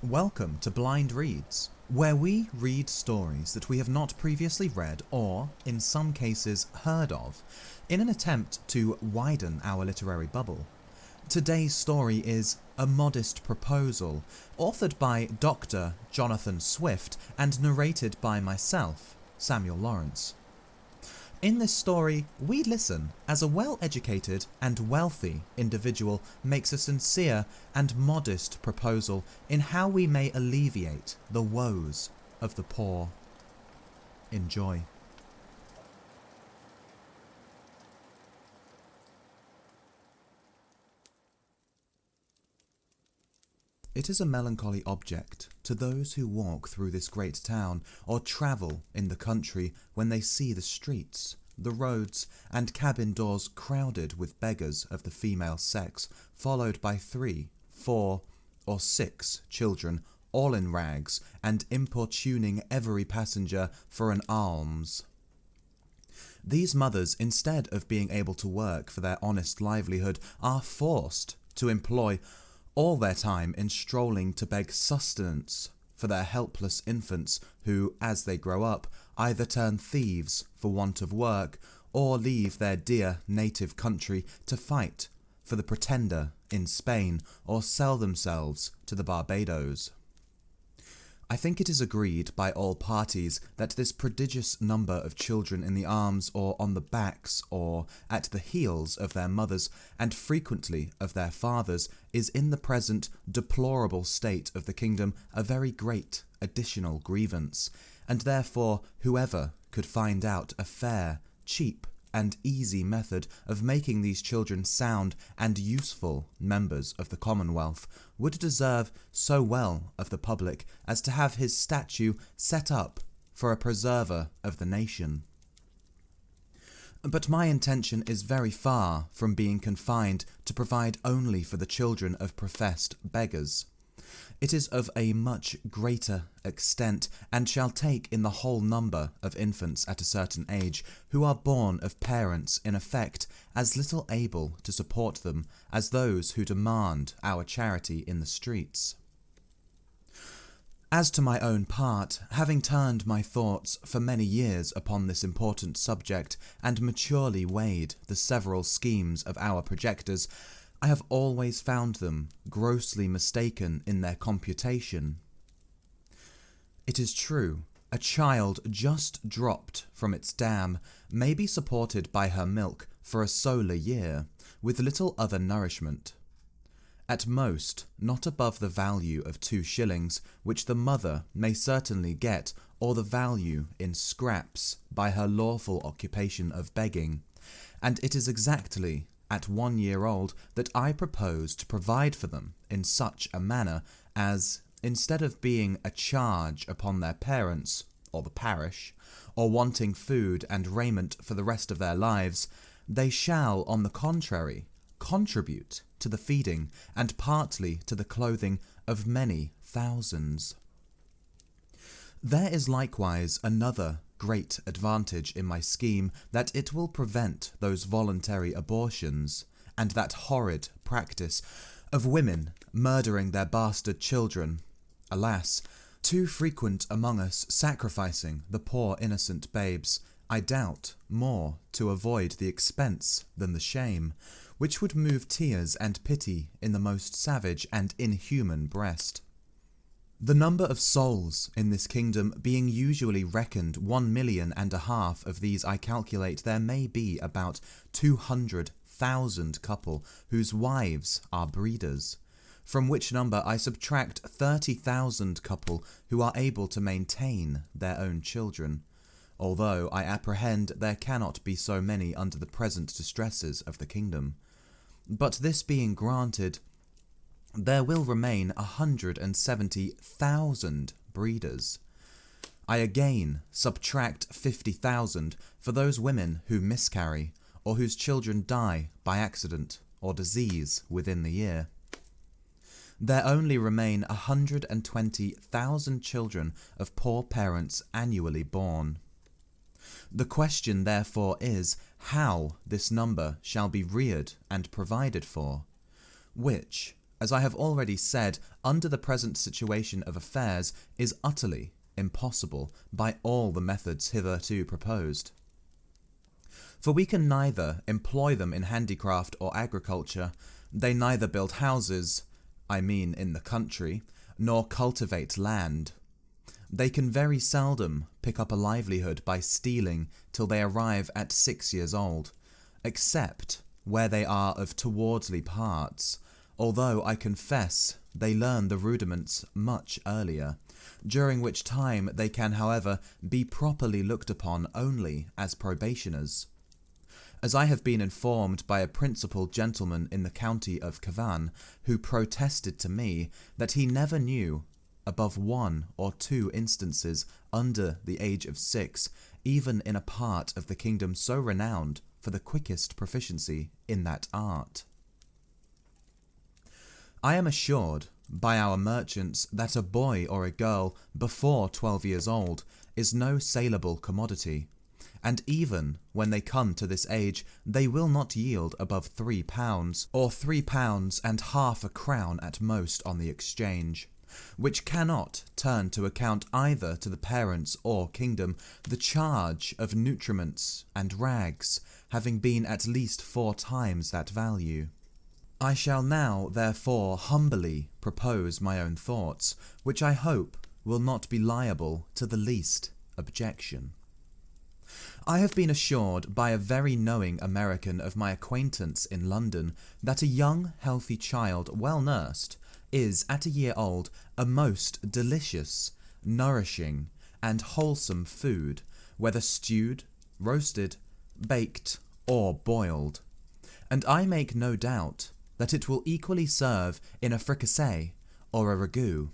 Welcome to Blind Reads, where we read stories that we have not previously read or, in some cases, heard of, in an attempt to widen our literary bubble. Today's story is A Modest Proposal, authored by Dr. Jonathan Swift and narrated by myself, Samuel Lawrence. In this story, we listen as a well-educated and wealthy individual makes a sincere and modest proposal in how we may alleviate the woes of the poor. Enjoy. It is a melancholy object to those who walk through this great town or travel in the country when they see the streets, the roads, and cabin doors crowded with beggars of the female sex, followed by 3, 4, or 6 children, all in rags, and importuning every passenger for an alms. These mothers, instead of being able to work for their honest livelihood, are forced to employ all their time in strolling to beg sustenance for their helpless infants who, as they grow up, either turn thieves for want of work or leave their dear native country to fight for the Pretender in Spain or sell themselves to the Barbados. I think it is agreed by all parties that this prodigious number of children in the arms or on the backs or at the heels of their mothers, and frequently of their fathers, is in the present deplorable state of the kingdom a very great additional grievance, and therefore whoever could find out a fair, cheap, and easy method of making these children sound and useful members of the Commonwealth would deserve so well of the public as to have his statue set up for a preserver of the nation. But my intention is very far from being confined to provide only for the children of professed beggars. It is of a much greater extent, and shall take in the whole number of infants at a certain age, who are born of parents in effect as little able to support them as those who demand our charity in the streets. As to my own part, having turned my thoughts for many years upon this important subject, and maturely weighed the several schemes of our projectors, I have always found them grossly mistaken in their computation. It is true, a child just dropped from its dam may be supported by her milk for a solar year, with little other nourishment. At most, not above the value of 2 shillings, which the mother may certainly get, or the value in scraps by her lawful occupation of begging, and it is exactly at 1 year old that I propose to provide for them in such a manner as, instead of being a charge upon their parents, or the parish, or wanting food and raiment for the rest of their lives, they shall, on the contrary, contribute to the feeding and partly to the clothing of many thousands. There is likewise another great advantage in my scheme, that it will prevent those voluntary abortions, and that horrid practice of women murdering their bastard children, alas, too frequent among us, sacrificing the poor innocent babes, I doubt, more to avoid the expense than the shame, which would move tears and pity in the most savage and inhuman breast. The number of souls in this kingdom being usually reckoned 1.5 million of these, I calculate there may be about 200,000 couple whose wives are breeders, from which number I subtract 30,000 couple who are able to maintain their own children, although I apprehend there cannot be so many under the present distresses of the kingdom. But this being granted, there will remain 170,000 breeders. I again subtract 50,000 for those women who miscarry, or whose children die by accident or disease within the year. There only remain 120,000 children of poor parents annually born. The question therefore is, how this number shall be reared and provided for, which, as I have already said, under the present situation of affairs, is utterly impossible by all the methods hitherto proposed. For we can neither employ them in handicraft or agriculture, they neither build houses, I mean in the country, nor cultivate land. They can very seldom pick up a livelihood by stealing till they arrive at 6 years old, except where they are of towardly parts, although I confess they learn the rudiments much earlier, during which time they can, however, be properly looked upon only as probationers. As I have been informed by a principal gentleman in the county of Cavan, who protested to me that he never knew above 1 or 2 instances under the age of 6, even in a part of the kingdom so renowned for the quickest proficiency in that art. I am assured by our merchants that a boy or a girl before 12 years old is no saleable commodity, and even when they come to this age they will not yield above £3, or £3.50 a crown at most on the exchange, which cannot turn to account either to the parents or kingdom the charge of nutriments and rags, having been at least 4 times that value. I shall now therefore humbly propose my own thoughts, which I hope will not be liable to the least objection. I have been assured by a very knowing American of my acquaintance in London that a young healthy child well nursed is at a year old a most delicious, nourishing and wholesome food, whether stewed, roasted, baked or boiled, and I make no doubt that it will equally serve in a fricassee or a ragout.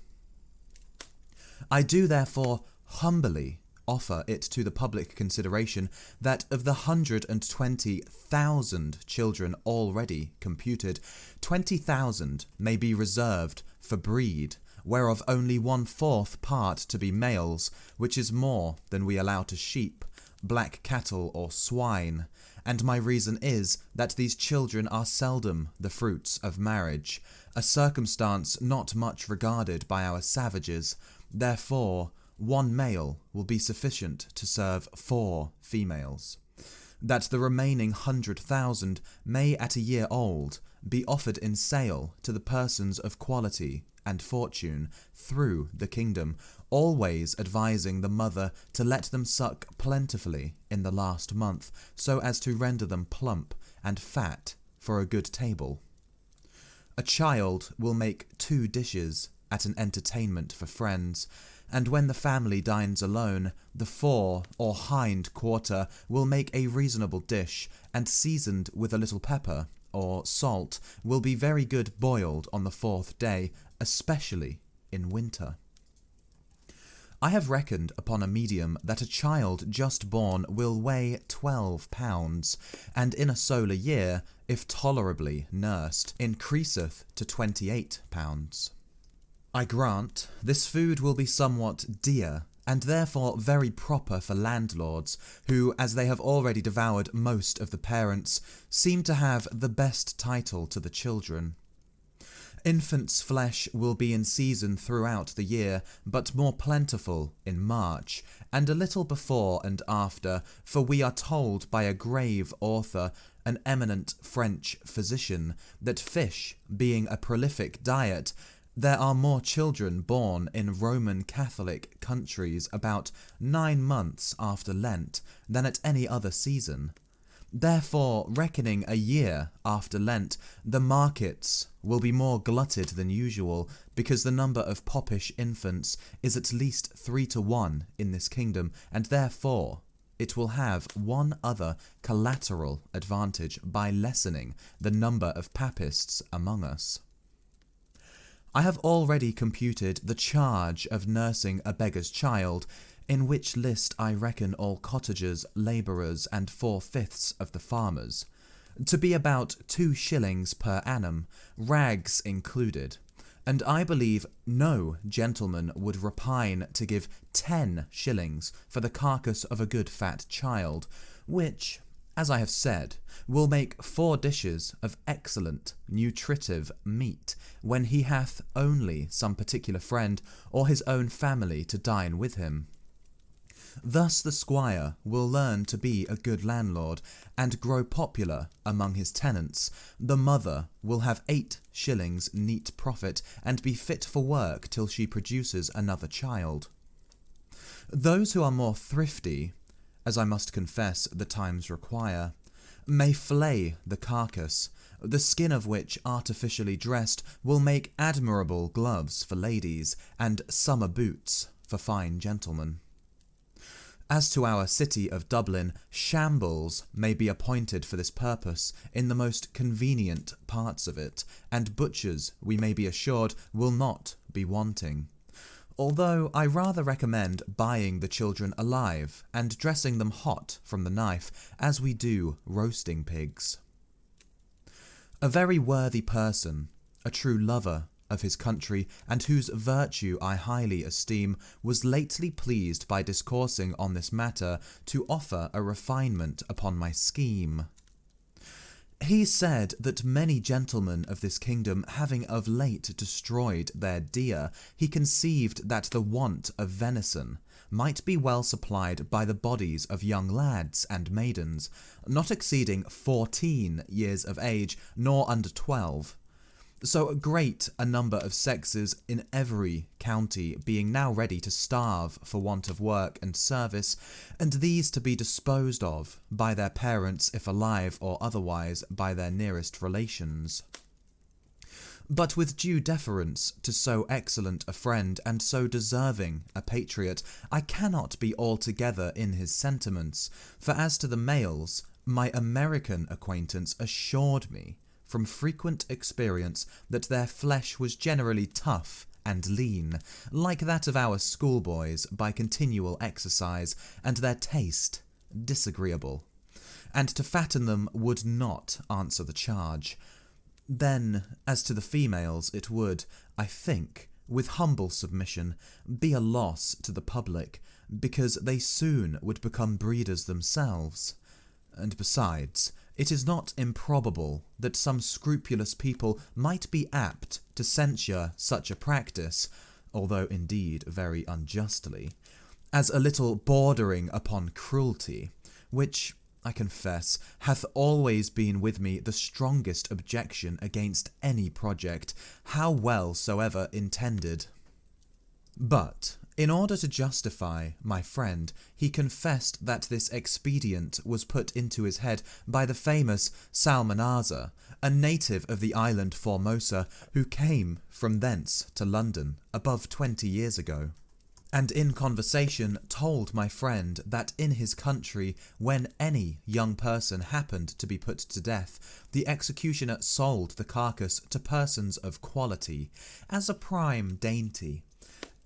I do therefore humbly offer it to the public consideration that of the 120,000 children already computed, 20,000 may be reserved for breed, whereof only 1/4 part to be males, which is more than we allow to sheep, black cattle or swine, and my reason is that these children are seldom the fruits of marriage, a circumstance not much regarded by our savages. Therefore 1 male will be sufficient to serve 4 females, that the remaining 100,000 may at a year old be offered in sale to the persons of quality and fortune through the kingdom, always advising the mother to let them suck plentifully in the last month, so as to render them plump and fat for a good table. A child will make 2 dishes at an entertainment for friends, and when the family dines alone, the fore or hind quarter will make a reasonable dish, and seasoned with a little pepper or salt will be very good boiled on the 4th day, especially in winter. I have reckoned upon a medium that a child just born will weigh 12 pounds, and in a solar year, if tolerably nursed, increaseth to 28 pounds. I grant this food will be somewhat dear, and therefore very proper for landlords, who, as they have already devoured most of the parents, seem to have the best title to the children. Infant's flesh will be in season throughout the year, but more plentiful in March, and a little before and after, for we are told by a grave author, an eminent French physician, that fish being a prolific diet, there are more children born in Roman Catholic countries about 9 months after Lent than at any other season. Therefore, reckoning a year after Lent, the markets will be more glutted than usual, because the number of popish infants is at least 3 to 1 in this kingdom, and therefore it will have one other collateral advantage by lessening the number of papists among us. I have already computed the charge of nursing a beggar's child, in which list I reckon all cottagers, labourers, and 4/5 of the farmers, to be about 2 shillings per annum, rags included, and I believe no gentleman would repine to give 10 shillings for the carcass of a good fat child, which, as I have said, will make 4 dishes of excellent, nutritive meat, when he hath only some particular friend or his own family to dine with him. Thus the squire will learn to be a good landlord, and grow popular among his tenants. The mother will have 8 shillings neat profit, and be fit for work till she produces another child. Those who are more thrifty, as I must confess the times require, may flay the carcass, the skin of which, artificially dressed, will make admirable gloves for ladies, and summer boots for fine gentlemen. As to our city of Dublin, shambles may be appointed for this purpose in the most convenient parts of it, and butchers, we may be assured, will not be wanting. Although I rather recommend buying the children alive and dressing them hot from the knife, as we do roasting pigs. A very worthy person, a true lover of his country, and whose virtue I highly esteem, was lately pleased by discoursing on this matter to offer a refinement upon my scheme. He said that many gentlemen of this kingdom having of late destroyed their deer, he conceived that the want of venison might be well supplied by the bodies of young lads and maidens, not exceeding 14 years of age, nor under 12. So great a number of sexes in every county being now ready to starve for want of work and service, and these to be disposed of by their parents if alive, or otherwise by their nearest relations. But with due deference to so excellent a friend and so deserving a patriot, I cannot be altogether in his sentiments, for as to the males, my American acquaintance assured me from frequent experience that their flesh was generally tough and lean, like that of our schoolboys by continual exercise, and their taste disagreeable, and to fatten them would not answer the charge. Then, as to the females, it would, I think, with humble submission, be a loss to the public, because they soon would become breeders themselves. And besides, it is not improbable that some scrupulous people might be apt to censure such a practice, although indeed very unjustly, as a little bordering upon cruelty, which, I confess, hath always been with me the strongest objection against any project, how well soever intended. But, in order to justify my friend, he confessed that this expedient was put into his head by the famous Salmanazar, a native of the island Formosa, who came from thence to London above 20 years ago, and in conversation told my friend that in his country, when any young person happened to be put to death, the executioner sold the carcass to persons of quality, as a prime dainty,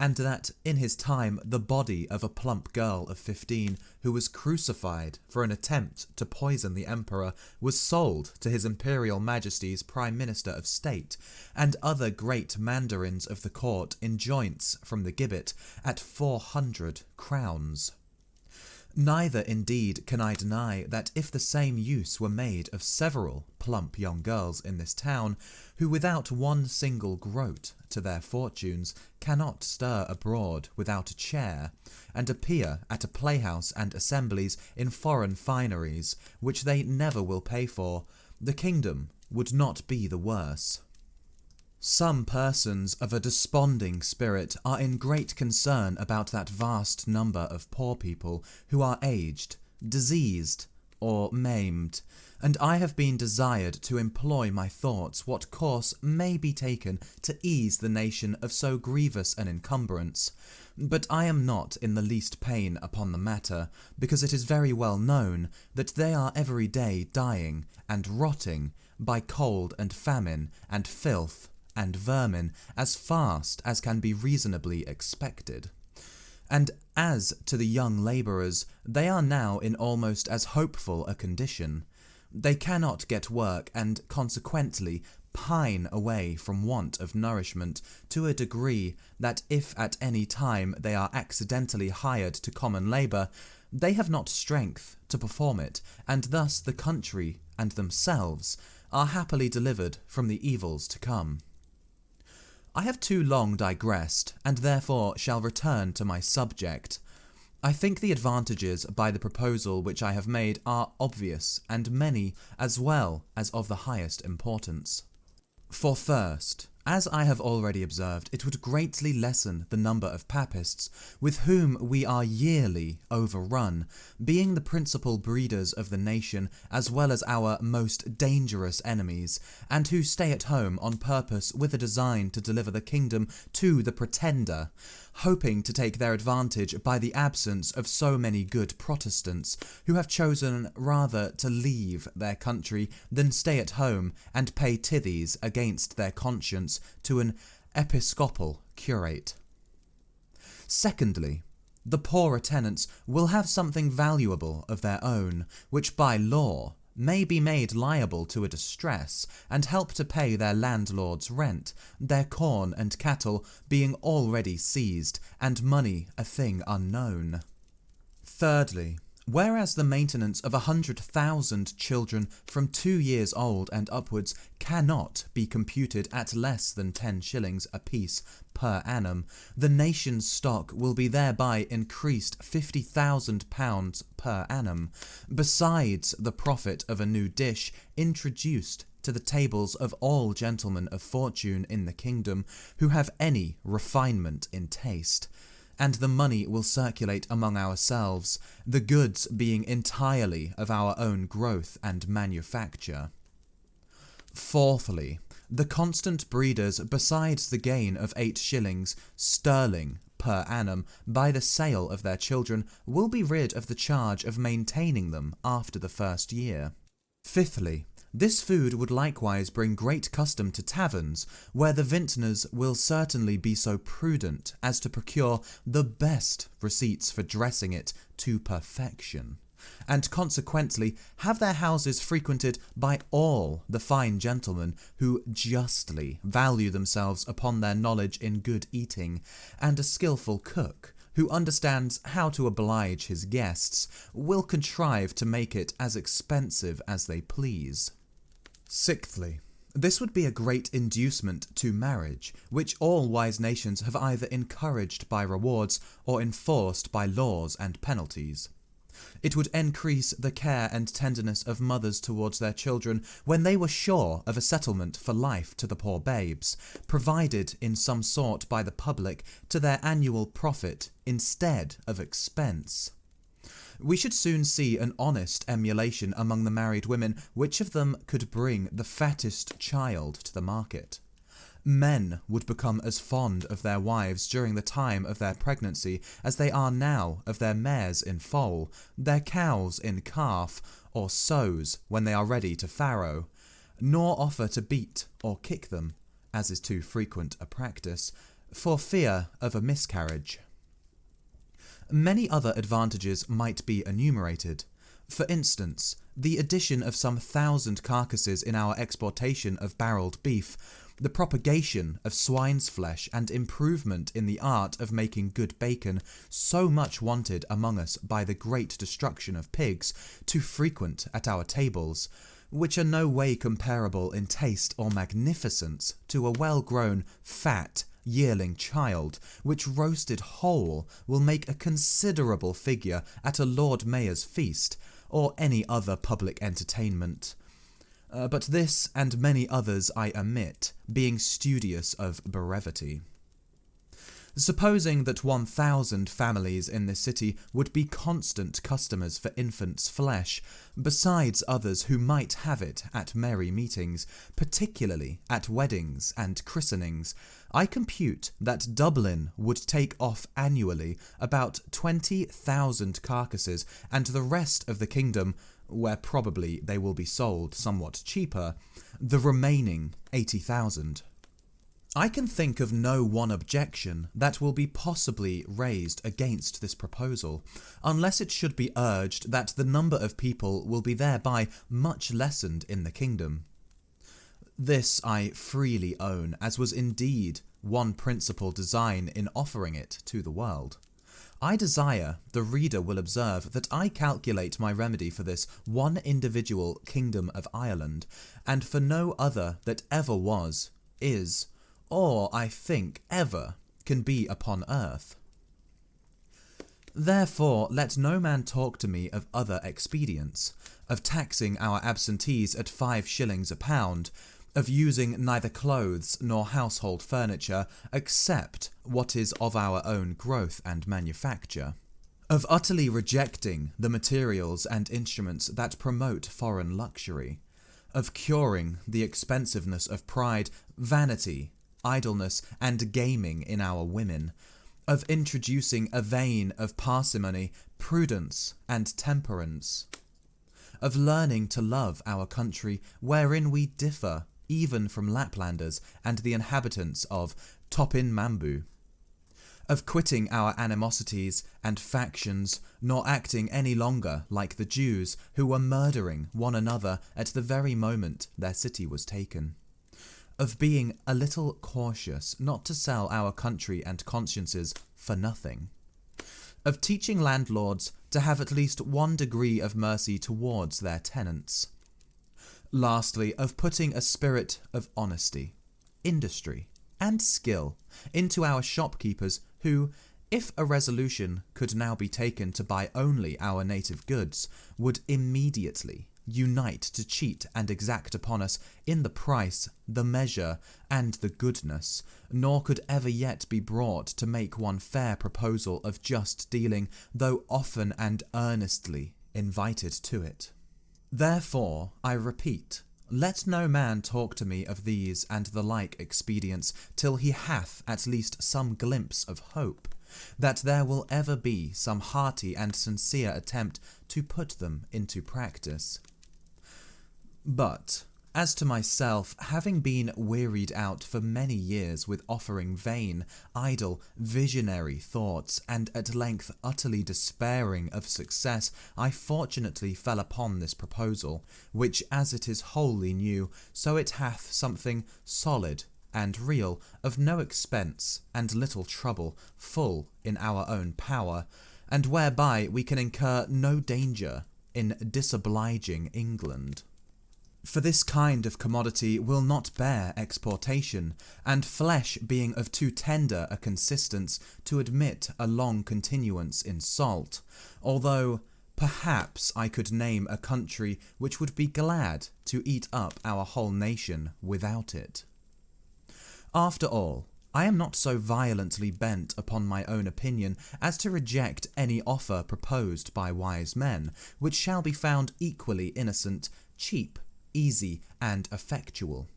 and that in his time the body of a plump girl of 15 who was crucified for an attempt to poison the emperor was sold to his imperial majesty's prime minister of state, and other great mandarins of the court in joints from the gibbet at 400 crowns. Neither indeed can I deny that if the same use were made of several plump young girls in this town, who without one single groat to their fortunes cannot stir abroad without a chair, and appear at a playhouse and assemblies in foreign fineries, which they never will pay for, the kingdom would not be the worse. Some persons of a desponding spirit are in great concern about that vast number of poor people who are aged, diseased, or maimed, and I have been desired to employ my thoughts what course may be taken to ease the nation of so grievous an encumbrance. But I am not in the least pain upon the matter, because it is very well known that they are every day dying and rotting by cold and famine and filth and vermin as fast as can be reasonably expected. And as to the young labourers, they are now in almost as hopeful a condition. They cannot get work, and consequently pine away from want of nourishment to a degree that if at any time they are accidentally hired to common labour, They have not strength to perform it, and thus the country and themselves are happily delivered from the evils to come. I have too long digressed, and therefore shall return to my subject. I think the advantages by the proposal which I have made are obvious, and many, as well as of the highest importance. For first, as I have already observed, it would greatly lessen the number of papists with whom we are yearly overrun, being the principal breeders of the nation as well as our most dangerous enemies, and who stay at home on purpose with a design to deliver the kingdom to the Pretender, hoping to take their advantage by the absence of so many good Protestants, who have chosen rather to leave their country than stay at home and pay tithes against their conscience to an episcopal curate. Secondly, the poorer tenants will have something valuable of their own, which by law may be made liable to a distress, and help to pay their landlord's rent, their corn and cattle being already seized, and money a thing unknown. Thirdly, whereas the maintenance of 100,000 children from 2 years old and upwards cannot be computed at less than 10 shillings apiece per annum, the nation's stock will be thereby increased £50,000 per annum, besides the profit of a new dish introduced to the tables of all gentlemen of fortune in the kingdom who have any refinement in taste, and the money will circulate among ourselves, the goods being entirely of our own growth and manufacture. Fourthly, the constant breeders, besides the gain of 8 shillings sterling per annum by the sale of their children, will be rid of the charge of maintaining them after the first year. Fifthly, this food would likewise bring great custom to taverns, where the vintners will certainly be so prudent as to procure the best receipts for dressing it to perfection, and consequently have their houses frequented by all the fine gentlemen who justly value themselves upon their knowledge in good eating, and a skilful cook, who understands how to oblige his guests, will contrive to make it as expensive as they please. Sixthly, this would be a great inducement to marriage, which all wise nations have either encouraged by rewards or enforced by laws and penalties. It would increase the care and tenderness of mothers towards their children when they were sure of a settlement for life to the poor babes, provided in some sort by the public to their annual profit instead of expense. We should soon see an honest emulation among the married women which of them could bring the fattest child to the market. Men would become as fond of their wives during the time of their pregnancy as they are now of their mares in foal, their cows in calf, or sows when they are ready to farrow, nor offer to beat or kick them, as is too frequent a practice, for fear of a miscarriage. Many other advantages might be enumerated. For instance, the addition of some 1,000 carcasses in our exportation of barrelled beef, the propagation of swine's flesh, and improvement in the art of making good bacon, so much wanted among us by the great destruction of pigs, too frequent at our tables, which are no way comparable in taste or magnificence to a well-grown, fat, yearling child, which roasted whole will make a considerable figure at a Lord Mayor's feast, or any other public entertainment. But this and many others I omit, being studious of brevity. Supposing that 1,000 families in this city would be constant customers for infants' flesh, besides others who might have it at merry meetings, particularly at weddings and christenings, I compute that Dublin would take off annually about 20,000 carcasses, and the rest of the kingdom, where probably they will be sold somewhat cheaper, the remaining 80,000. I can think of no one objection that will be possibly raised against this proposal, unless it should be urged that the number of people will be thereby much lessened in the kingdom. This I freely own, as was indeed one principal design in offering it to the world. I desire the reader will observe that I calculate my remedy for this one individual kingdom of Ireland, and for no other that ever was, is, or I think ever can be upon earth. Therefore let no man talk to me of other expedients, of taxing our absentees at 5 shillings a pound, of using neither clothes nor household furniture except what is of our own growth and manufacture, of utterly rejecting the materials and instruments that promote foreign luxury, of curing the expensiveness of pride, vanity, idleness, and gaming in our women, of introducing a vein of parsimony, prudence, and temperance, of learning to love our country, wherein we differ even from Laplanders and the inhabitants of Topin Mambu, of quitting our animosities and factions, nor acting any longer like the Jews who were murdering one another at the very moment their city was taken, of being a little cautious not to sell our country and consciences for nothing, of teaching landlords to have at least 1 degree of mercy towards their tenants, lastly, of putting a spirit of honesty, industry, and skill into our shopkeepers who, if a resolution could now be taken to buy only our native goods, would immediately unite to cheat and exact upon us in the price, the measure, and the goodness, nor could ever yet be brought to make one fair proposal of just dealing, though often and earnestly invited to it. Therefore, I repeat, let no man talk to me of these and the like expedients till he hath at least some glimpse of hope, that there will ever be some hearty and sincere attempt to put them into practice. But, as to myself, having been wearied out for many years with offering vain, idle, visionary thoughts, and at length utterly despairing of success, I fortunately fell upon this proposal, which as it is wholly new, so it hath something solid and real, of no expense and little trouble, full in our own power, and whereby we can incur no danger in disobliging England. For this kind of commodity will not bear exportation, and flesh being of too tender a consistence to admit a long continuance in salt, although perhaps I could name a country which would be glad to eat up our whole nation without it. After all, I am not so violently bent upon my own opinion as to reject any offer proposed by wise men, which shall be found equally innocent, cheap, easy, and effectual.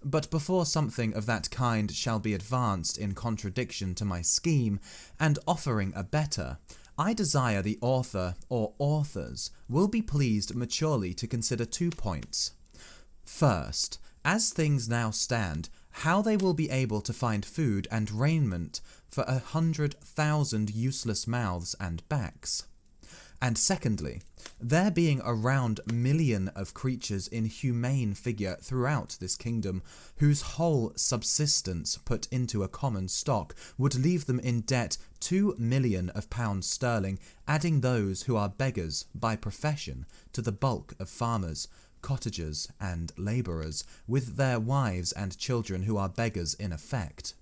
But before something of that kind shall be advanced in contradiction to my scheme, and offering a better, I desire the author or authors will be pleased maturely to consider 2 points. First, as things now stand, how they will be able to find food and raiment for 100,000 useless mouths and backs. And secondly, there being a round million of creatures in humane figure throughout this kingdom, whose whole subsistence put into a common stock would leave them in debt 2,000,000 of pounds sterling, adding those who are beggars by profession to the bulk of farmers, cottagers, and labourers, with their wives and children who are beggars in effect.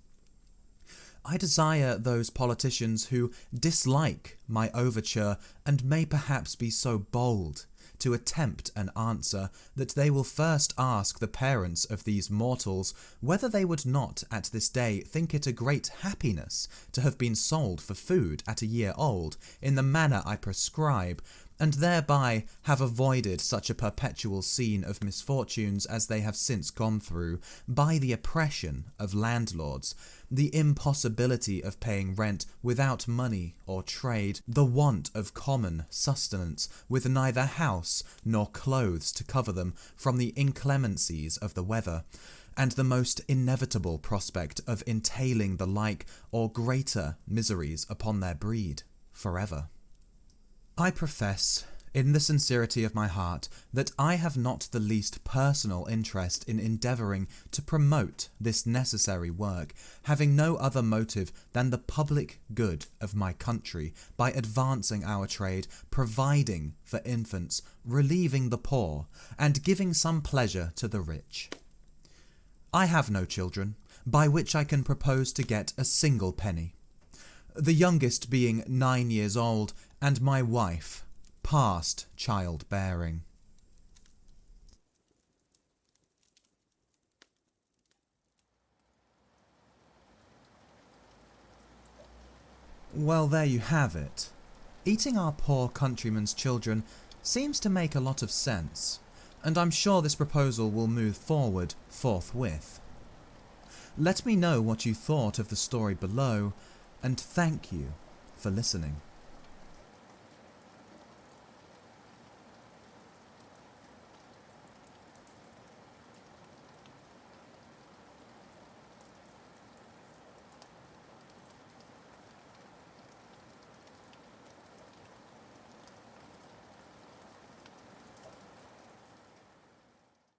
I desire those politicians who dislike my overture and may perhaps be so bold to attempt an answer that they will first ask the parents of these mortals whether they would not at this day think it a great happiness to have been sold for food at a year old in the manner I prescribe, and thereby have avoided such a perpetual scene of misfortunes as they have since gone through, by the oppression of landlords, the impossibility of paying rent without money or trade, the want of common sustenance, with neither house nor clothes to cover them from the inclemencies of the weather, and the most inevitable prospect of entailing the like or greater miseries upon their breed forever. I profess, in the sincerity of my heart, that I have not the least personal interest in endeavouring to promote this necessary work, having no other motive than the public good of my country, by advancing our trade, providing for infants, relieving the poor, and giving some pleasure to the rich. I have no children, by which I can propose to get a single penny, the youngest being 9 years old, and my wife past childbearing. Well, there you have it. Eating our poor countrymen's children seems to make a lot of sense, and I'm sure this proposal will move forward forthwith. Let me know what you thought of the story below, and thank you for listening.